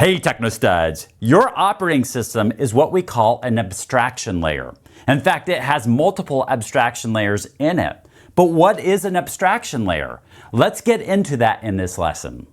Hey TechKnowSurge, your operating system is what we call an abstraction layer. In fact, it has multiple abstraction layers in it. But what is an abstraction layer? Let's get into that in this lesson.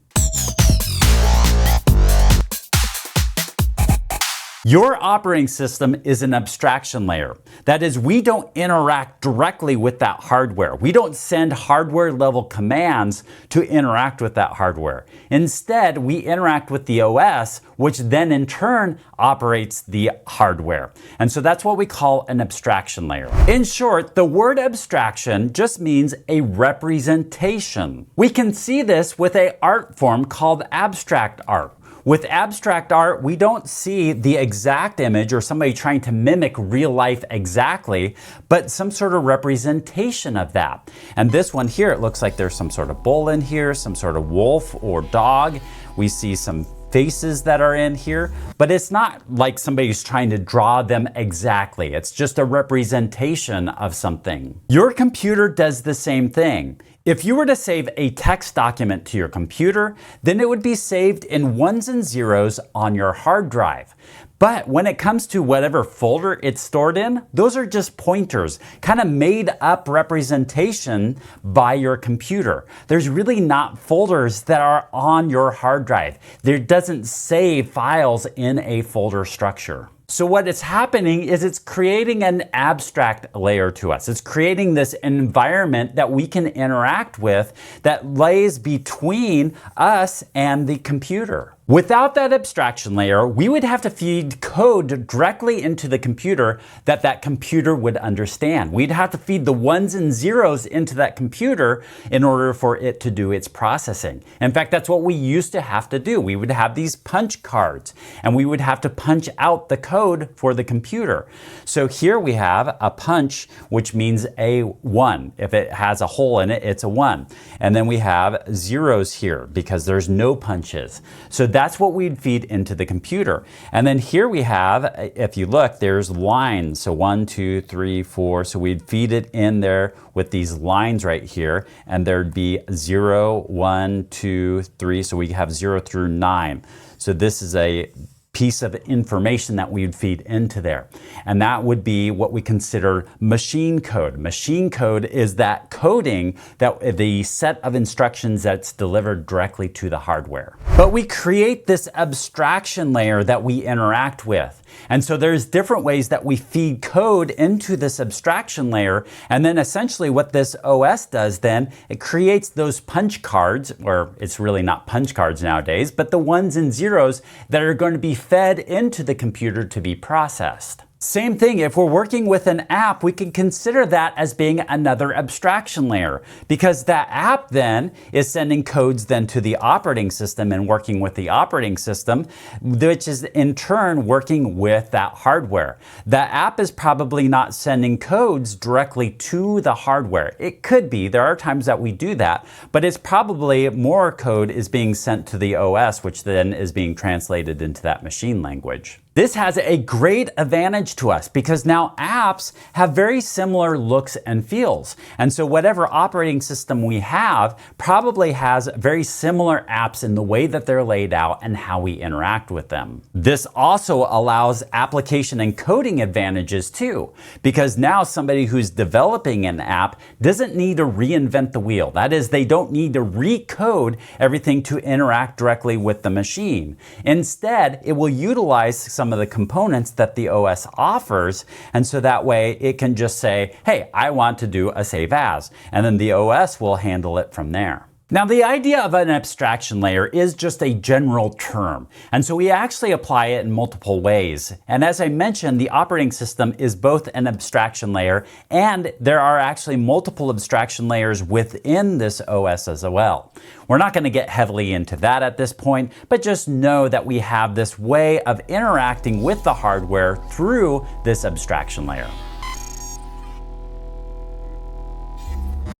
Your operating system is an abstraction layer. That is, we don't interact directly with that hardware. We don't send hardware level commands to interact with that hardware. Instead, we interact with the OS, which then in turn operates the hardware. And so that's what we call an abstraction layer. In short, the word abstraction just means a representation. We can see this with an art form called abstract art. With abstract art, we don't see the exact image or somebody trying to mimic real life exactly, but some sort of representation of that. And this one here, it looks like there's some sort of bull in here, some sort of wolf or dog. We see some faces that are in here, but it's not like somebody's trying to draw them exactly. It's just a representation of something. Your computer does the same thing. If you were to save a text document to your computer, then it would be saved in ones and zeros on your hard drive. But when it comes to whatever folder it's stored in, those are just pointers, kind of made up representation by your computer. There's really not folders that are on your hard drive. There doesn't save files in a folder structure. So what is happening is it's creating an abstract layer to us. It's creating this environment that we can interact with that lays between us and the computer. Without that abstraction layer, we would have to feed code directly into the computer that computer would understand. We'd have to feed the ones and zeros into that computer in order for it to do its processing. In fact, that's what we used to have to do. We would have these punch cards and we would have to punch out the code for the computer. So here we have a punch, which means a 1. If it has a hole in it, it's a 1. And then we have zeros here because there's no punches. So that's what we'd feed into the computer. And then here we have, if you look, there's lines. So 1, 2, 3, 4. So we'd feed it in there with these lines right here. And there'd be 0, 1, 2, 3. So we have 0 through 9. So this is a piece of information that we would feed into there. And that would be what we consider machine code. Machine code is that coding, that the set of instructions that's delivered directly to the hardware. But we create this abstraction layer that we interact with. And so there's different ways that we feed code into this abstraction layer. And then essentially what this OS does then, it creates those punch cards, or it's really not punch cards nowadays, but the ones and zeros that are going to be fed into the computer to be processed. Same thing, if we're working with an app, we can consider that as being another abstraction layer because that app then is sending codes then to the operating system and working with the operating system, which is in turn working with that hardware. That app is probably not sending codes directly to the hardware. It could be, there are times that we do that, but it's probably more code is being sent to the OS, which then is being translated into that machine language. This has a great advantage to us because now apps have very similar looks and feels. And so whatever operating system we have probably has very similar apps in the way that they're laid out and how we interact with them. This also allows application and coding advantages too, because now somebody who's developing an app doesn't need to reinvent the wheel. That is, they don't need to recode everything to interact directly with the machine. Instead, it will utilize some of the components that the OS offers, and so that way it can just say, hey, I want to do a save as, and then the OS will handle it from there. Now, the idea of an abstraction layer is just a general term, and so we actually apply it in multiple ways. And as I mentioned, the operating system is both an abstraction layer, and there are actually multiple abstraction layers within this OS as well. We're not going to get heavily into that at this point, but just know that we have this way of interacting with the hardware through this abstraction layer.